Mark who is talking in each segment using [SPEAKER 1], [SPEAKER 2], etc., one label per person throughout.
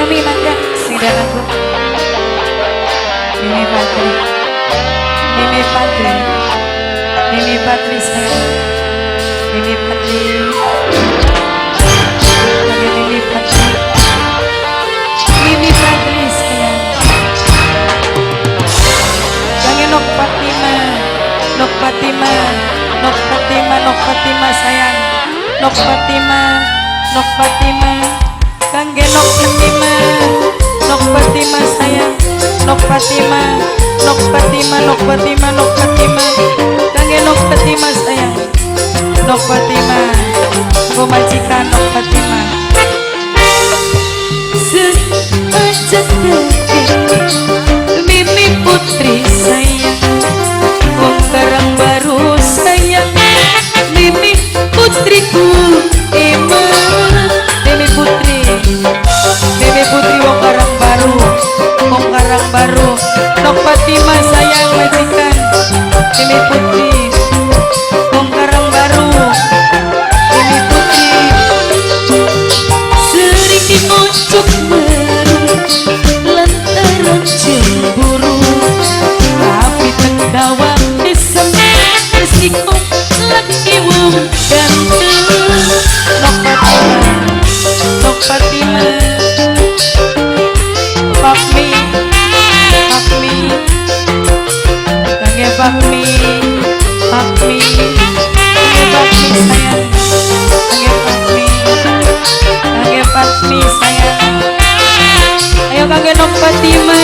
[SPEAKER 1] Mimi mangga sing lagu. Mimi Patri. Mimi Patri. Mimi Patri sayang. Mimi Patri. Mimi Patri. Mimi Patri sayang. Jangan Nok Fatima. Nok Fatima. Nok Fatima. Nok Fatima sayang. Nok Fatima. Nok Fatima. Kangge Nok Fatima. Nok Fatima sayang. Nok Fatima. Nok Fatima. Nok Fatima. Nok Fatima. Kangge Nok Fatima sayang. Nok Fatima. Go majikan Nok Fatima. Seajak Mimi Putri sayang. Wong Karang Baru sayang. Mimi putriku emang. Mimi Putri. Mimi Putri Wong Karang Baru. Wong Karang Baru. Nok Fatima sayang majikan. Mimi Putri Wong Karang Baru. Mimi Putri sering diucuk baru lantaran cemburu, tapi terdawa isem resiko lagi wong ganteng. Nok Fatima. Nok Fatima. Pakmi. Pakmi. Kangge Pakmi. Pakmi. Kangge Pakmi sayang. Kangge Pakmi. Kangge Pakmi sayang. Ayo kangge Nok Fatima.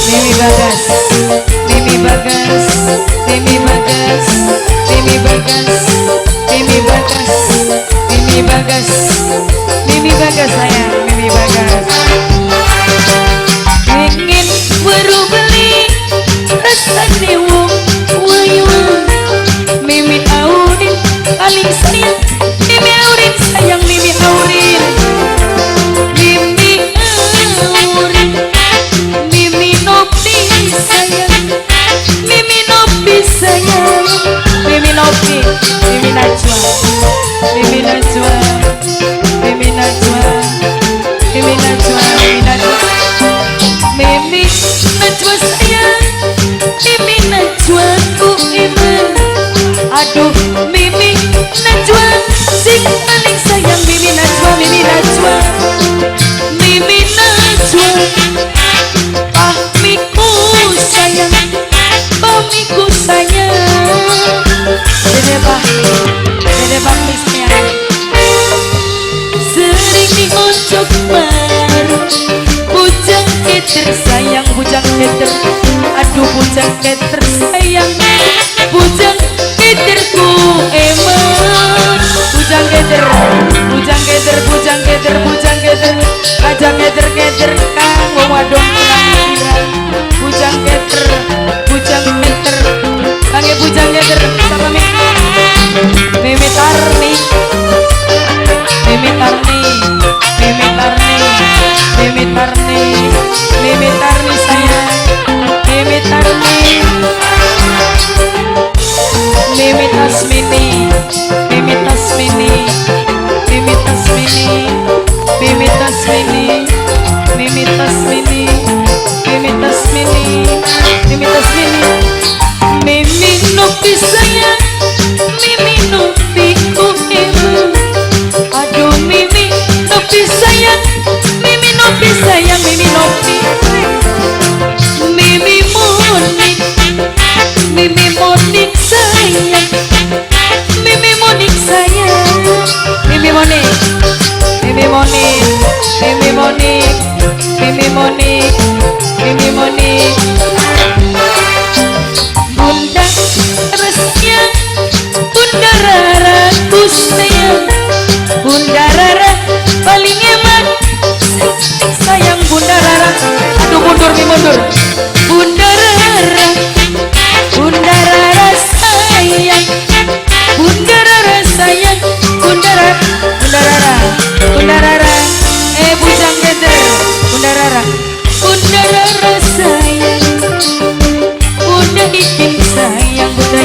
[SPEAKER 1] Mimi Bagas. Mimi Bagas. Mimi Bagas. Mimi Bagas. Mimi Bagas. Mimi Bagas. Mimi Bagas sayang. Mimi Bagas. Ingin baru beli rasanya wong wayang. Mimi Aurin paling sayang. Mimi Aurin sayang. Mimi Aurin. Mimi Aurin. Mimi Nopi sayang. Mimi Nopi sayang. Mimi Nopi. Mimi Najwa. Mimi Najwa. Mimi Najwa. Mimi Najwa. Mimi Najwa. Mimi Najwa sayang. Mimi Najwa ku iman. Aduh Mimi Najwa sing paling sayang. Mimi Najwa. Mimi Najwa. Mimi Najwa. Pahmiku sayang. Pahmiku sayang. Dede bah. Dede bah sayang. Sering diucap baru bujang keter sayang. Bujang keter. Aduh bujang keter sayang. Bujang keterku emang. Bujang keter. Bujang keter. Bujang keter. Bujang keter. Aja keter keter kang wong wadon kurang kirang. Bujang keter. Bujang keter. Kange bujang keter sama Mimi. Mimi Tarni. Mimi Tarni. Mimi Tarni. Mimi Tarni. Mimi Tarni sayang. Mimi Tarni. Mimi Tasmini. Mimi Tasmini. Mimi Tasmini. Mimi Tasmini. Mimi Tasmini. Mimi Tasmini. Mimi Tasmini. Mimi Nopi sayang. Mimi Nopi ku emang. Aduh Mimi Nopi sayang. Mimi Nopi sayang. Mimi Nopi. Mimi Monik. Mimi Monik sayang. Mimi Monik sayang. Mimi Monik. Mimi Monik. Mimi Monik. Mimi Monik. Mimi Monik. Bunda Resnya. Bunda Rara ku sayang. Bunda Rara paling emak. Sayang Bunda Rara. Aduh mundur nih mundur. Bunda Rara. Bunda Rara sayang. Bunda Rara sayang. Bunda Rara. Bunda Rara. Bunda Rara. Bujang keter. Bunda Rara. Bunda Rara sayang. Bunda Ikin sayang. Bunda